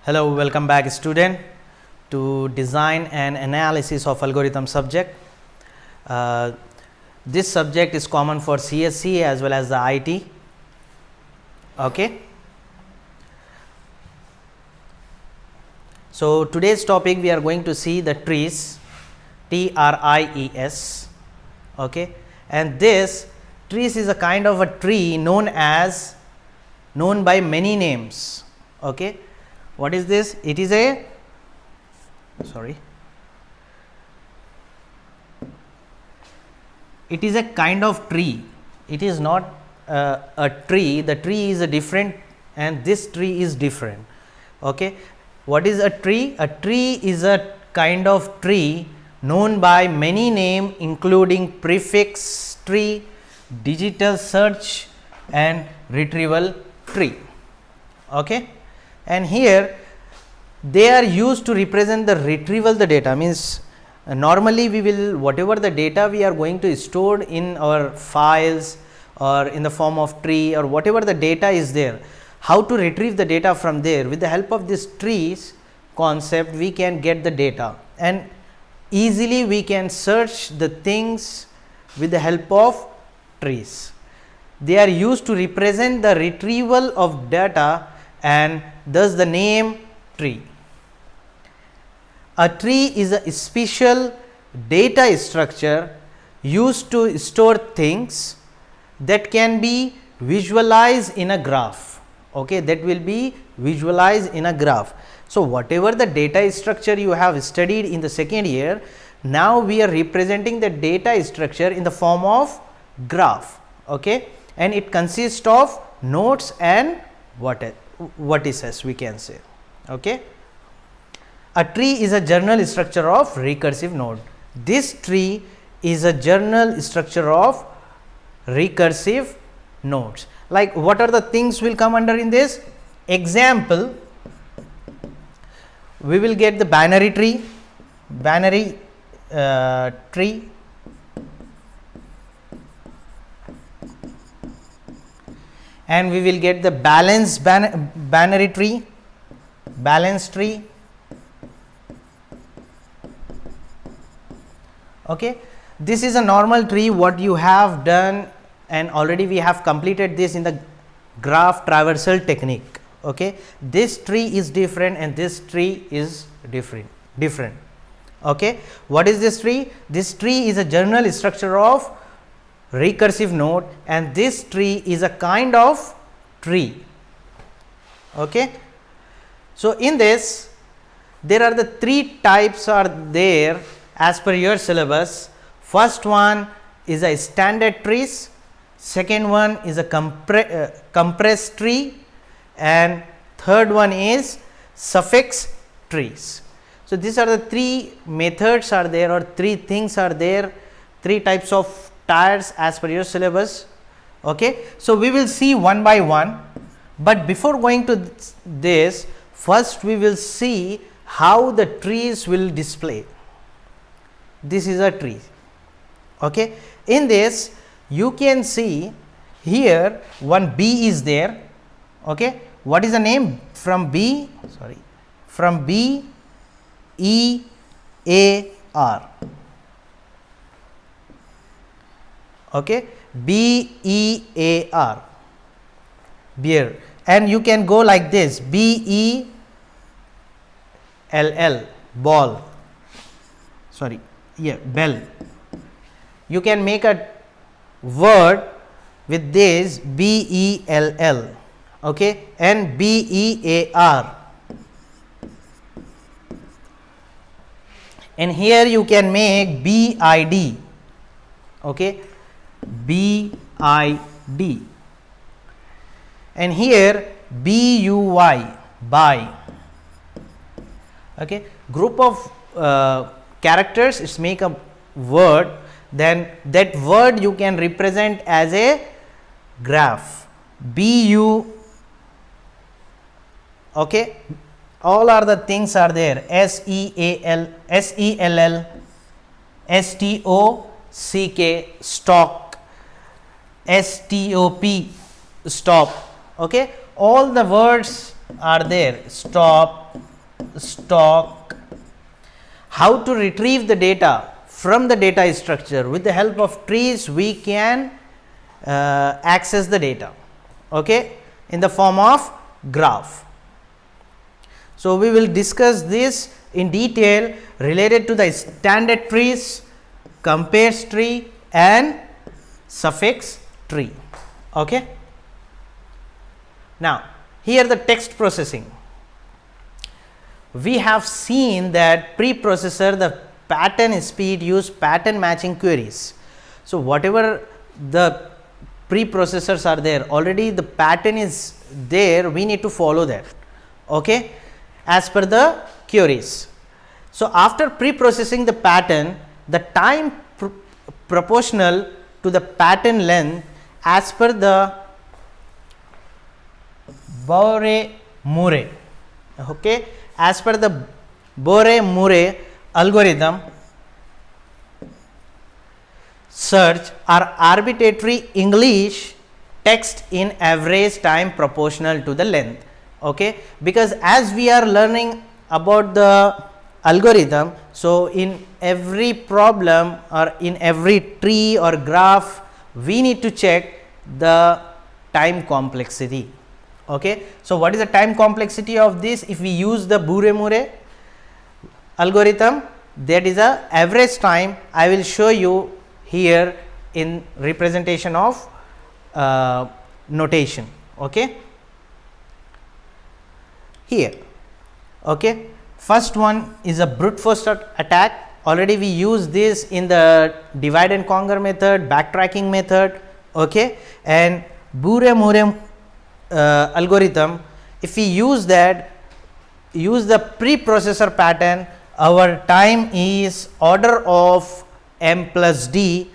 Hello, welcome back student to design and analysis of algorithm subject. This subject is common for CSC as well as the IT. Okay. So today's topic we are going to see the trees, TRIES. Okay, and this trees is a kind of a tree known by many names. Okay. What is this? It is a it is a kind of tree. It is not a tree. The tree is a different and this tree is different. Okay. What is a tree? A tree is a kind of tree known by many names including prefix tree, digital search and retrieval tree. Okay. And here they are used to represent the retrieval the data, means normally we will whatever the data we are going to store in our files or in the form of tree or whatever the data is there, how to retrieve the data from there. With the help of this trees concept we can get the data and easily we can search the things with the help of trees. They are used to represent the retrieval of data and thus the name tree. A tree is a special data structure used to store things that can be visualized in a graph. Okay, that will be visualized in a graph. So whatever the data structure you have studied in the second year, now we are representing the data structure in the form of graph. Okay, and it consists of nodes and vertices, we can say. Okay. A tree is a general structure of recursive node. This tree is a general structure of recursive nodes. Like what are the things will come under in this? Example, we will get the binary tree, and we will get the balanced binary tree, balanced tree. Okay, this is a normal tree what you have done and already we have completed this in the graph traversal technique. Okay, this tree is different and this tree is different. Okay, what is this tree? This tree is a general structure of recursive node and this tree is a kind of tree. Okay. So in this there are the three types are there as per your syllabus. First one is a standard trees, second one is a compressed tree and third one is suffix trees. So these are the three methods are there or three things are there, three types of tires as per your syllabus. Okay. So we will see one by one, but before going to this, first we will see how the trees will display. This is a tree. Okay. In this you can see here one B is there. Okay. What is the name? From B E A R. Okay, BEAR, beer, and you can go like this, BELL, ball, bell. You can make a word with this BELL, okay, and BEAR, and here you can make BID, okay, BID, and here BUY, buy. Okay, group of characters is make a word, then that word you can represent as a graph. BU, okay, all are the things are there, SEAL, SELL, STOCK, stock, STOP, stop. Okay, all the words are there: stop, stock. How to retrieve the data from the data structure? With the help of trees we can access the data, okay, in the form of graph. So, we will discuss this in detail related to the standard trees, compares tree and suffix tree. Okay. Now, here the text processing. We have seen that preprocessor, the pattern speed, use pattern matching queries. So, whatever the preprocessors are there, already the pattern is there, we need to follow that, okay, as per the queries. So, after preprocessing the pattern, the time proportional to the pattern length as per the Boure-Moore, okay, as per the Boure-Moore algorithm, search are arbitrary English text in average time proportional to the length, okay, because as we are learning about the algorithm, so in every problem or in every tree or graph we need to check the time complexity, okay. So, what is the time complexity of this? If we use the Boure-Moore algorithm, that is a average time. I will show you here in representation of notation, okay. Here, okay, first one is a brute force attack. Already we use this in the divide and conquer method, backtracking method, okay, and Boure-Moore algorithm, if we use that, use the preprocessor pattern, our time is order of m plus d,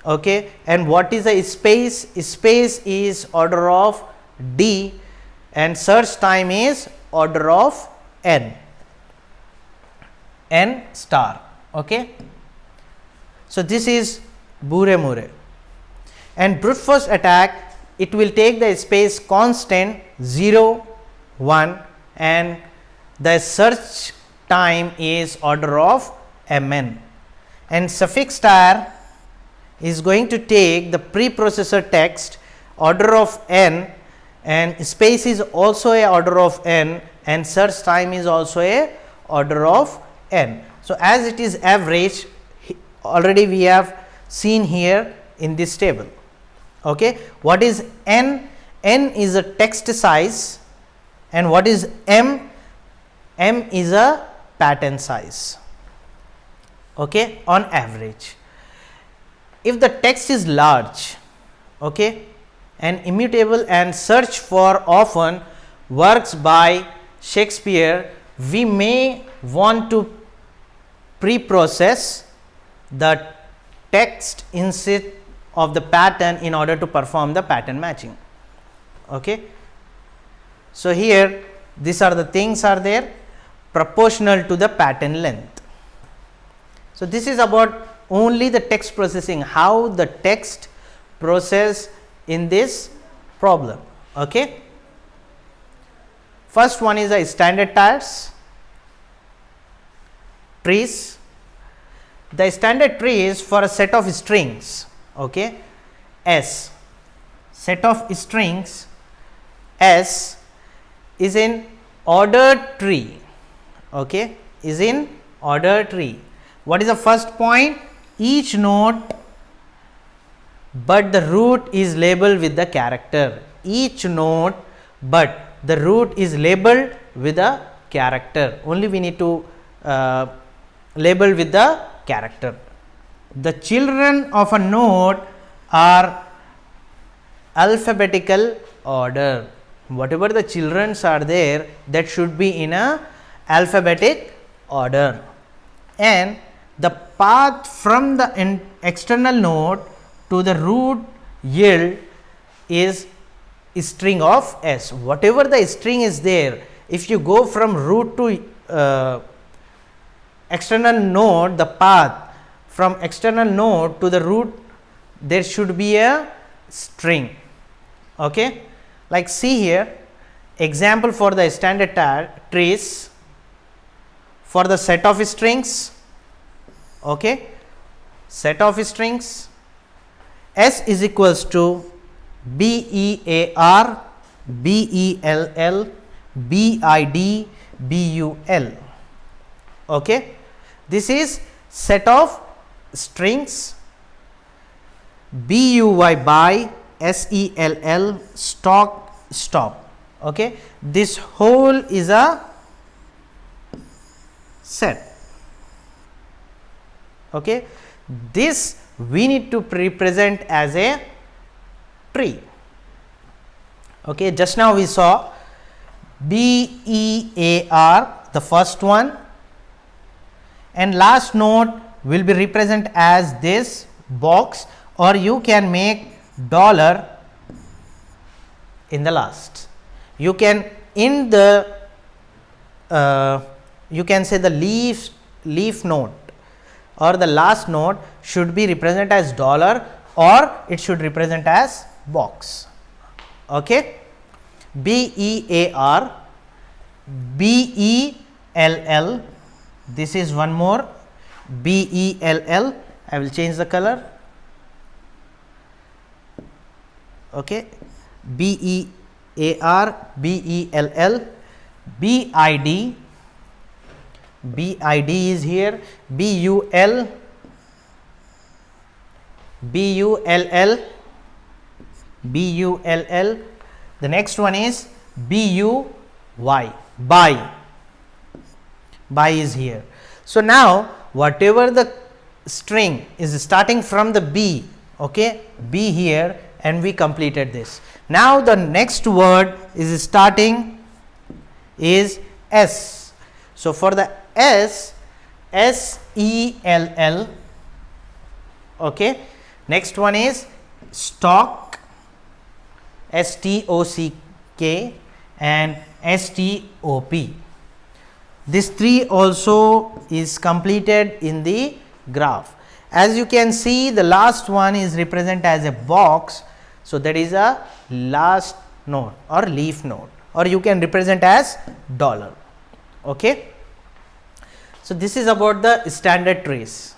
okay, and what is the space? Space is order of d and search time is order of n star, okay. So, this is Boure-Moore, and brute force attack, it will take the space constant 0, 1 and the search time is order of mn, and suffix star is going to take the preprocessor text order of n and space is also a order of n and search time is also a order of n. So, as it is average, already we have seen here in this table, okay. What is n? N is a text size, and what is m? M is a pattern size, okay, on average. If the text is large, okay, and immutable and search for often works by Shakespeare, we may want to pre-process the text instead of the pattern in order to perform the pattern matching, okay. So, here these are the things are there proportional to the pattern length. So, this is about only the text processing, how the text process in this problem, okay. First one is a standard trees. The standard tree is for a set of strings, okay, S, set of strings S is in ordered tree, okay, is in ordered tree. What is the first point? Each node but the root is labeled with the character, each node but the root is labeled with a character, only we need to label with the character. The children of a node are alphabetical order, whatever the children are there, that should be in a alphabetic order, and the path from the external node to the root yield is string of S. Whatever the string is there, if you go from root to external node, the path from external node to the root, there should be a string, okay. Like see here, example for the standard trees for the set of strings. Okay, set of strings, S is equals to BEAR, BELL, BID, BUL. Okay, this is set of strings. BUY by, SELL, stock, stop. Okay, this whole is a set. Okay, this we need to represent as a tree. Okay, just now we saw BEAR, the first one, and last node will be represent as this box, or you can make dollar in the last. You can in the you can say the leaf node or the last node should be represented as dollar, or it should represent as box. Okay, BEAR, BELL, this is one more, BELL, I will change the color. Okay, BEAR, BELL, BID, BID is here, BUL, BULL, BULL. The next one is BUY, by is here. So now whatever the string is starting from the B, okay, B here, and we completed this. Now the next word is starting is S. So for the S, SELL. Okay, next one is stock, STOCK, and STOP. This three also is completed in the graph. As you can see, the last one is represented as a box, so that is a last node or leaf node, or you can represent as dollar. Okay, so this is about the standard trees.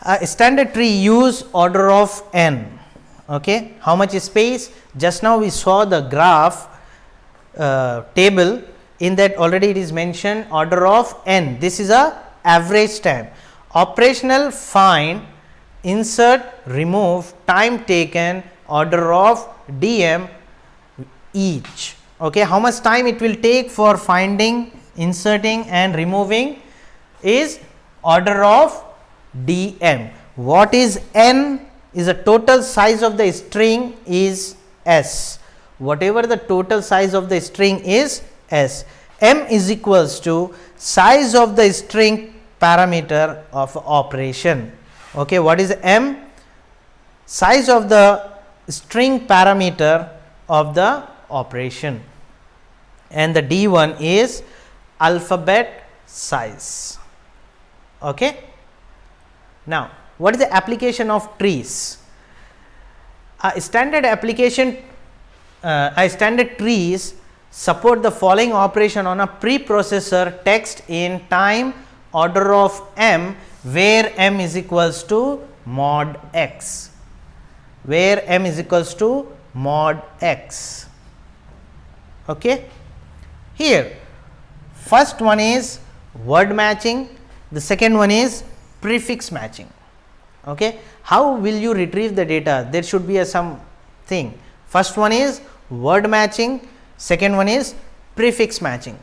A standard tree use order of n. Okay, how much space? Just now we saw the graph table, in that already it is mentioned order of n. This is a average time. Operational, find, insert, remove, time taken, order of dm each. Okay, how much time it will take for finding, inserting and removing is order of dm. What is n? Is the total size of the string is s. Whatever the total size of the string is s. M is equals to size of the string parameter of operation. Okay, what is m? Size of the string parameter of the operation, and the d1 is alphabet size. Okay. Now, what is the application of trees? A standard application, standard trees support the following operation on a preprocessor text in time order of m, where m is equals to mod x, where m is equals to mod x. Okay. Here first one is word matching, the second one is prefix matching. Okay, how will you retrieve the data? There should be a something. First one is word matching, second one is prefix matching.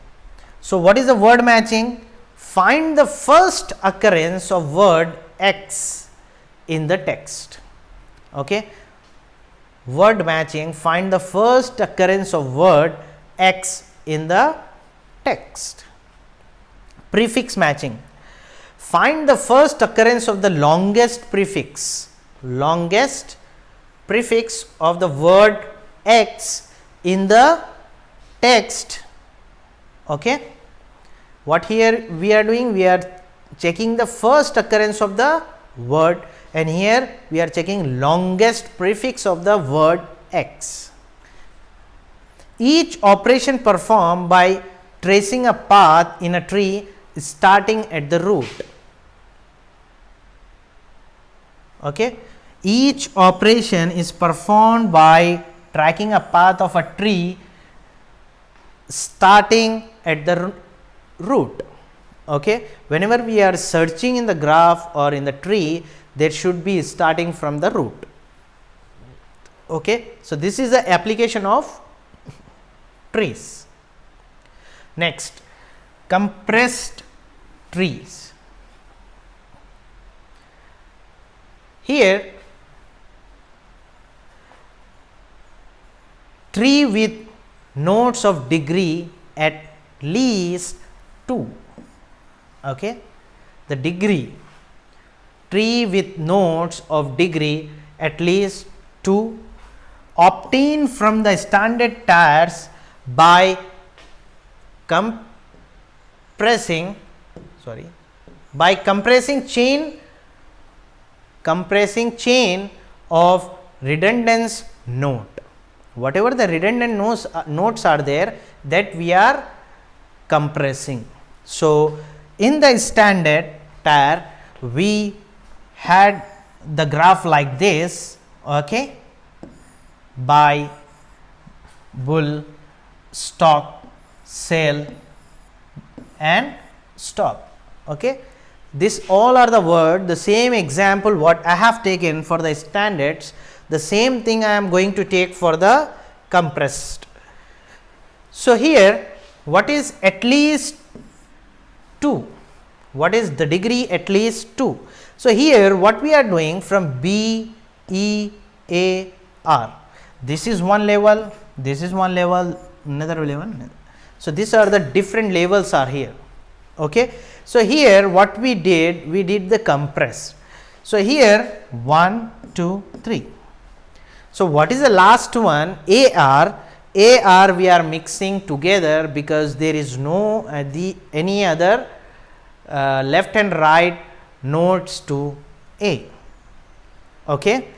So what is the word matching? Find the first occurrence of word x in the text. Okay, word matching, find the first occurrence of word x in the text. Prefix matching, find the first occurrence of the longest prefix of the word x in the text. Okay, what here we are doing? We are checking the first occurrence of the word and here we are checking longest prefix of the word X. Each operation performed by tracing a path in a tree starting at the root. Okay. Each operation is performed by tracking a path of a tree starting at the root. Okay. Whenever we are searching in the graph or in the tree, there should be starting from the root. Okay. So, this is the application of trees. Next, compressed trees. Here, tree with nodes of degree at least 2. Okay. The degree, tree with nodes of degree at least 2, obtained from the standard tiers by compressing chain of redundant node. Whatever the redundant nodes are there, that we are compressing. So, in the standard tier we had the graph like this, okay, buy, bull, stock, sell and stop. Okay. This all are the word, the same example what I have taken for the standards, the same thing I am going to take for the compressed. So, here what is at least 2? What is the degree at least 2? So, here what we are doing from B, E, A, R. This is one level, this is one level, another level. So, these are the different levels are here. Okay. So, here what we did the compress. So, here 1, 2, 3. So, what is the last one? AR. AR we are mixing together because there is no any other left and right nodes to A. Okay.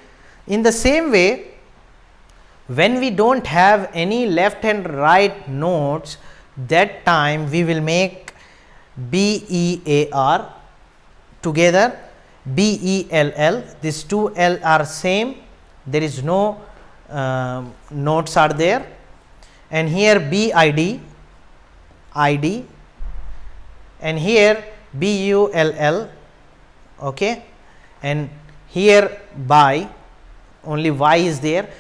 In the same way, when we do not have any left and right nodes, that time we will make BEAR together, BELL, these two L are same, there is no nodes are there, and here BID, ID, and here BULL, okay, and here by, only Y is there.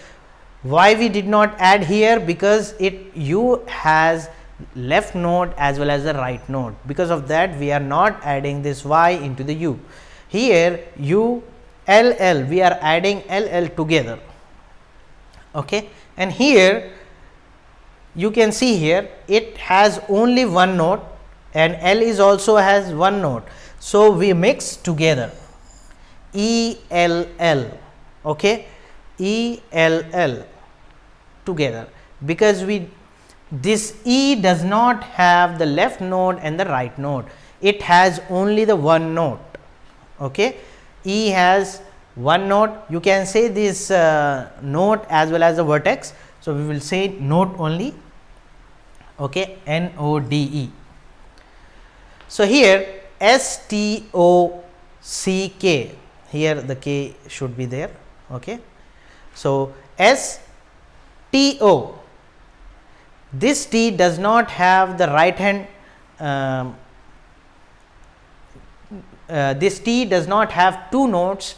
Why we did not add here? Because it U has left node as well as the right node. Because of that, we are not adding this Y into the U. Here U, LL, we are adding LL together. Okay, and here you can see here it has only one node and L is also has one node. So, we mix together ELL, okay, ELL together, because this E does not have the left node and the right node, it has only the one node. Okay. E has one node, you can say this node as well as the vertex. So, we will say node only, okay, NODE. So, here STOCK, here the K should be there. Okay. So, STO, this T does not have the right hand, this T does not have two nodes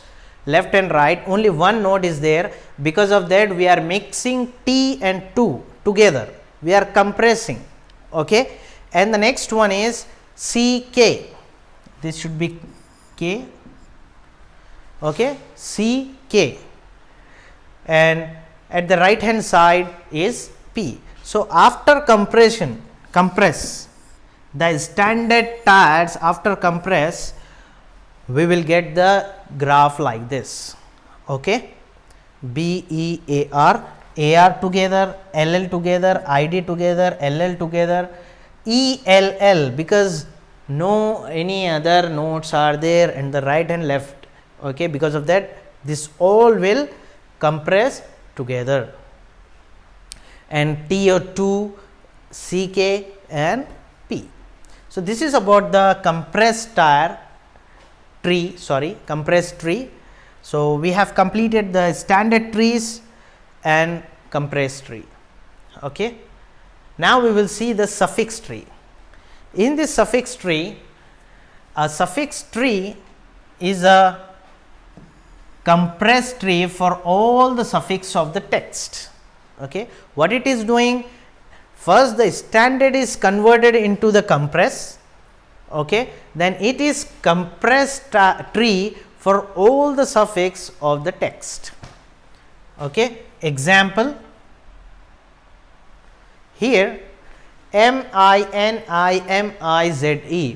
left and right, only one node is there. Because of that, we are mixing T and 2 together, we are compressing. Okay. And the next one is CK, this should be K, okay, CK, and at the right hand side is P. So, after compress the standard tiers, after compress we will get the graph like this. Okay. BEAR, AR together, LL together, ID together, LL together, ELL, because no any other nodes are there and the right and left. okay. Because of that, this all will compress together, and TO2, CK and P. So, this is about the compressed compressed tree. So, we have completed the standard trees and compressed tree. Okay. Now, we will see the suffix tree. In this suffix tree, a suffix tree is a compressed tree for all the suffix of the text. Okay. What it is doing? First, the standard is converted into the compress. Okay. Then it is compressed tree for all the suffix of the text. Okay. Example, here MINIMIZE,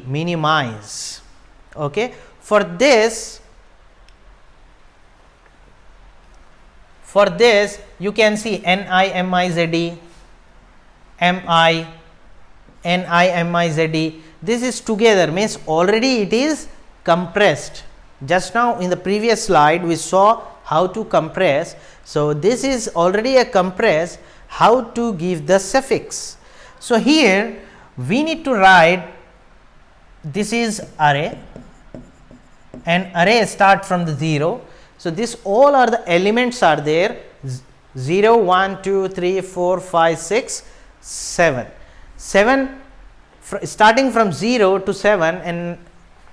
minimize. Okay. For this you can see NIMIZE, NIMIZE. This is together, means already it is compressed. Just now in the previous slide we saw how to compress. So, this is already a compress, how to give the suffix. So, here we need to write, this is array, and array start from the 0. So, this all are the elements are there, 0, 1, 2, 3, 4, 5, 6, 7. 7 starting from 0 to 7, and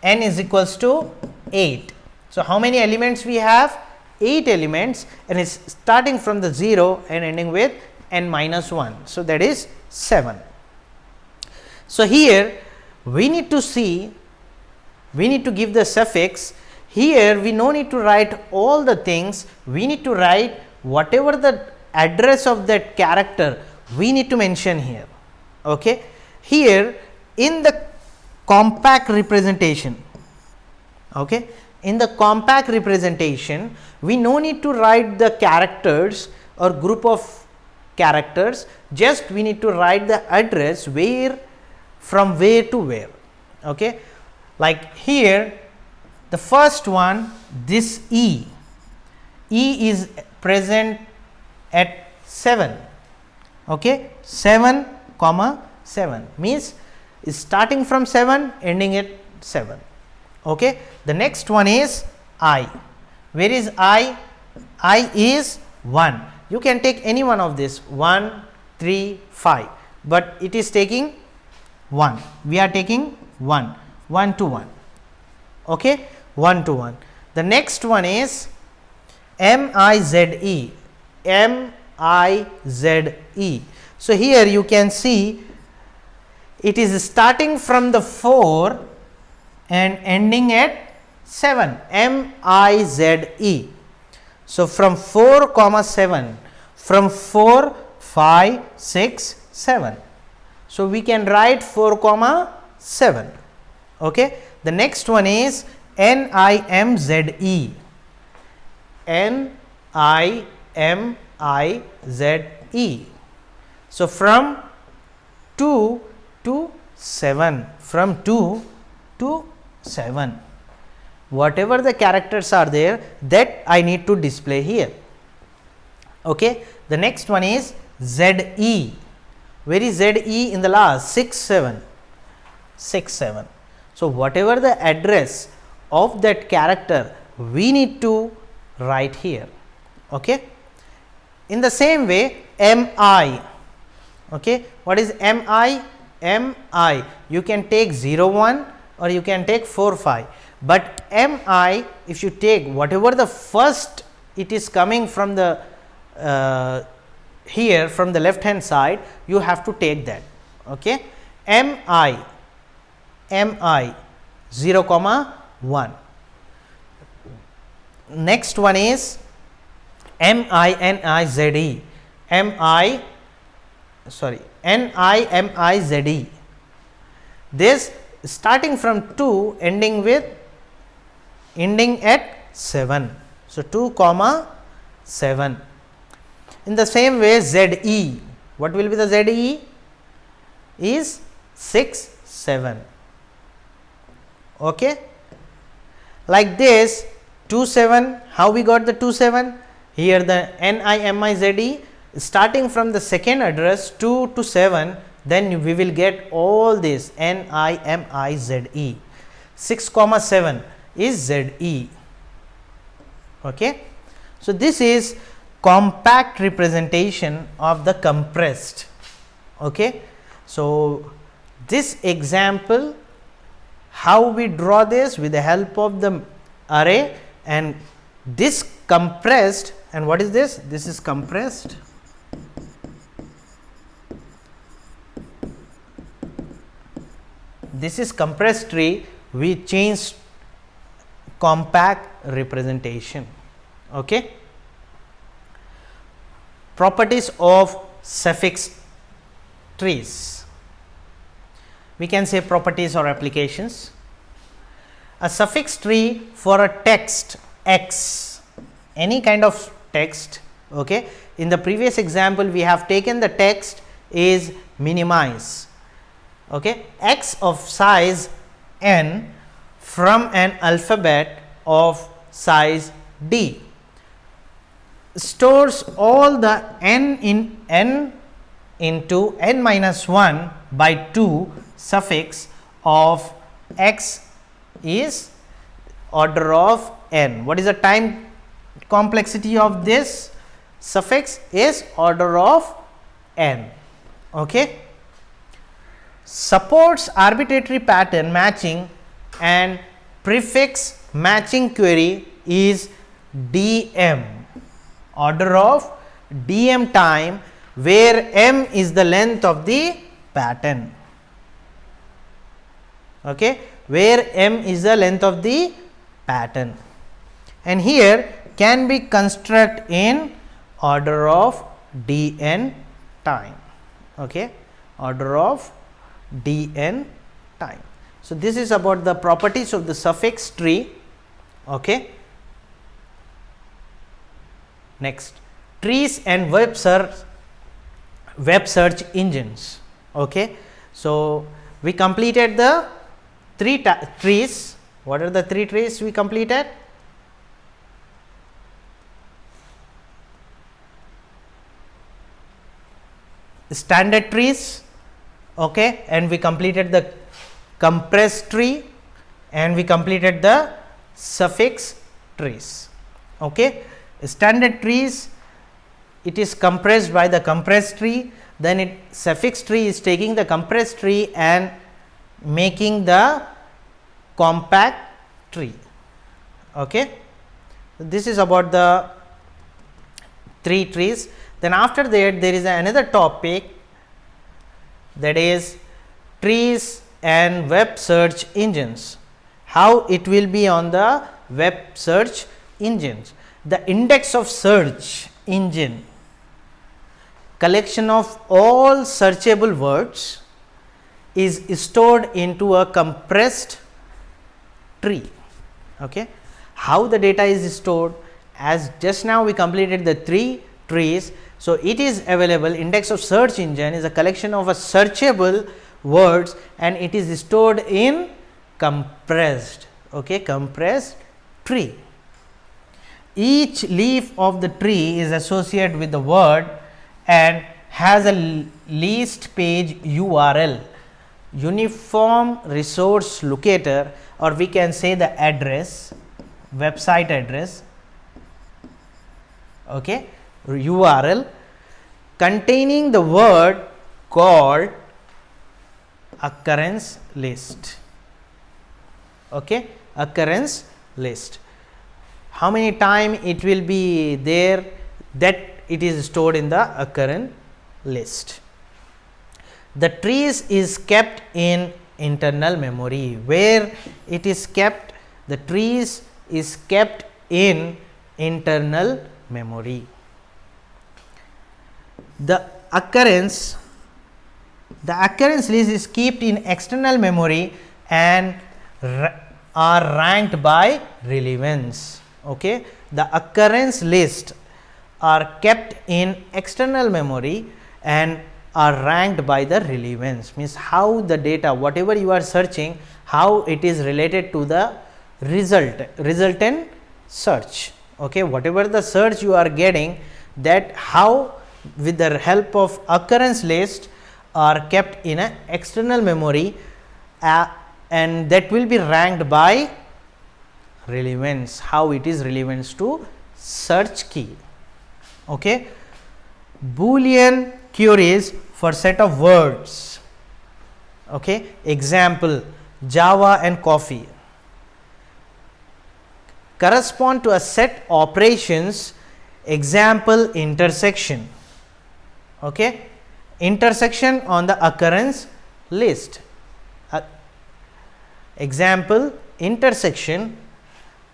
n is equals to 8. So, how many elements we have? 8 elements, and it's starting from the 0 and ending with n minus 1. So, that is 7. So, here we need to see, we need to give the suffix. Here we no need to write all the things, we need to write whatever the address of that character we need to mention here. Okay. Here in the compact representation, okay, in the compact representation we no need to write the characters or group of characters, just we need to write the address where, from where to where. Okay. Like here the first one, this E is present at 7. Okay. 7 comma 7 means is starting from 7 ending at 7. Okay. The next one is I. Where is I? I is 1. You can take any one of this, 1, 3, 5, but it is taking 1. We are taking 1, 1 to 1. Okay. 1 to 1. The next one is MIZE, MIZE. So, here you can see it is starting from the 4 and ending at 7, MIZE. So, from 4 comma 7, from 4, 5, 6, 7. So, we can write 4 comma 7. Okay. The next one is NIMZE, NIMIZE. So, from 2 to 7, from 2 to 7, whatever the characters are there, that I need to display here. Okay. The next one is ZE. Where is ZE in the last? 6, 7, 6, 7. So, whatever the address of that character we need to write here. Okay. In the same way, MI. Okay. What is MI? MI, you can take 0, 1 or you can take 4, 5, but MI, if you take whatever the first, it is coming from the here from the left hand side, you have to take that. Okay. MI 0 comma 1. Next one is NIMIZE, NIMIZE. This starting from 2 ending at 7. So, 2 comma 7. In the same way, ZE, what will be the ZE? Is 6, 7. Okay. Like this, 27, how we got the 27? Here the NIMIZE, starting from the second address 2 to 7, then we will get all this NIMIZE. 6 comma 7 is ZE. Okay. So this is compact representation of the compressed. Okay. So this example, how we draw this with the help of the array, and this compressed, and what is this? This is compressed. This is compressed tree. We change compact representation. Okay. Properties of suffix trees. We can say properties or applications. A suffix tree for a text X, any kind of text. Okay. In the previous example, we have taken the text is minimize. Okay. X of size n from an alphabet of size d stores all the n into n minus 1 by 2 suffix of x is order of n. What is the time complexity of this suffix? Is order of n. Okay. Supports arbitrary pattern matching and prefix matching query is DM, order of DM time, where m is the length of the pattern. Okay, where m is the length of the pattern, and here can be construct in order of dn time. Okay, order of dn time. So this is about the properties of the suffix tree. Okay. Next, trees and web search engines. Okay. So we completed the three trees. What are the three trees we completed? Standard trees. Okay, and we completed the compressed tree, and we completed the suffix trees. Okay, standard trees, it is compressed by the compressed tree, then suffix tree is taking the compressed tree and making the compact tree. Okay, this is about the three trees. Then after that there is another topic, that is trees and web search engines. How it will be on the web search engines? The index of search engine, collection of all searchable words, is stored into a compressed tree. Okay. How the data is stored? As just now we completed the three trees. So it is available, index of search engine is a collection of a searchable words, and it is stored in compressed. Okay, compressed tree. Each leaf of the tree is associated with the word and has a least page URL, uniform resource locator, or we can say the address, website address. Okay, URL containing the word called occurrence list. Okay, occurrence list. How many time it will be there, that it is stored in the occurrence list. The trees is kept in internal memory. Where it is kept? The trees is kept in internal memory. The occurrence list is kept in external memory and are ranked by relevance. Okay, the occurrence list are kept in external memory and are ranked by the relevance, means how the data, whatever you are searching, how it is related to the resultant search. Okay, whatever the search you are getting, that how with the help of occurrence list are kept in an external memory, and that will be ranked by relevance, how it is relevance to search key. Okay, Boolean queries for set of words. Okay, example Java and coffee correspond to a set operations. Example intersection. Okay, intersection on the occurrence list. Example intersection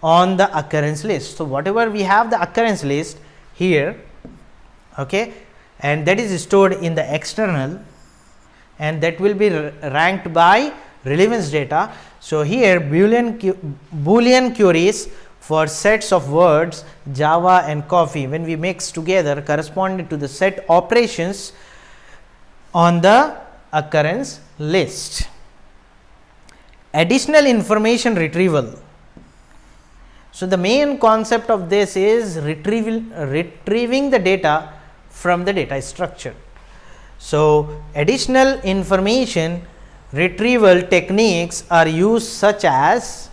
on the occurrence list. So, whatever we have the occurrence list here, okay, and that is stored in the external, and that will be ranked by relevance data. So, here Boolean queries for sets of words Java and coffee, when we mix together, corresponding to the set operations on the occurrence list. Additional information retrieval. So, the main concept of this is retrieving the data from the data structure. So, additional information retrieval techniques are used, such as,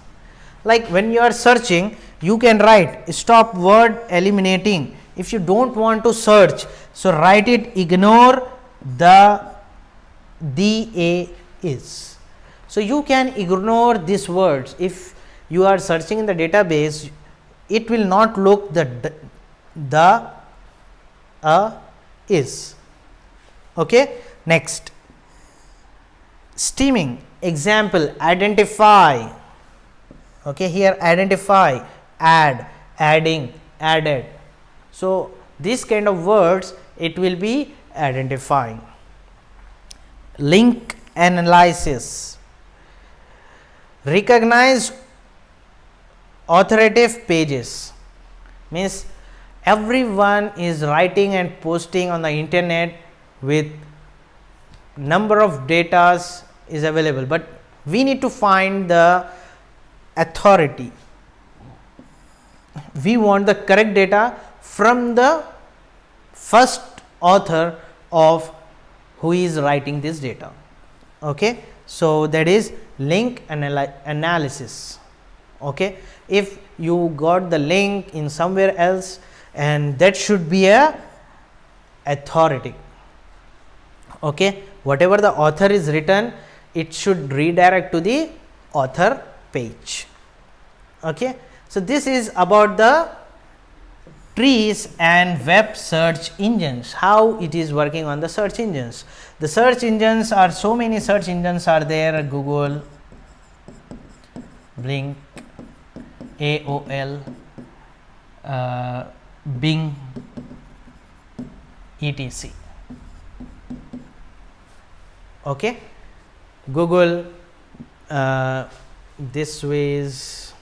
like when you are searching, you can write stop word eliminating. If you don't want to search, so write it ignore the a is. So, you can ignore these words. If you are searching in the database, it will not look the is. Okay. Next, stemming. Example identify. Okay, here identify, add, adding, added. So, this kind of words it will be identifying. Link analysis. Recognize authoritative pages, means everyone is writing and posting on the internet with number of datas is available, but we need to find the authority. We want the correct data from the first author of who is writing this data. Okay. So, that is link analysis. Okay. If you got the link in somewhere else, and that should be a authority. Okay. Whatever the author is written, it should redirect to the author page. Okay. So, this is about the trees and web search engines, how it is working on the search engines. The search engines are, so many search engines are there: Google, Blink, AOL, Bing, etc. Okay. Google, this way is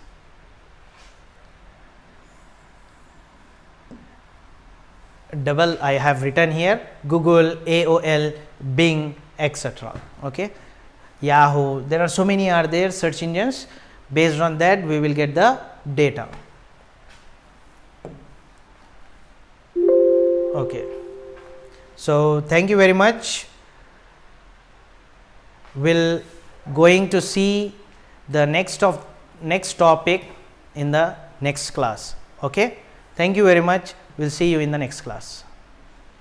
double, I have written here Google, AOL, Bing, etc. Okay. Yahoo, there are so many are there search engines. Based on that, we will get the data. Okay. So, thank you very much. We'll going to see the next topic in the next class. Okay. Thank you very much. We'll see you in the next class.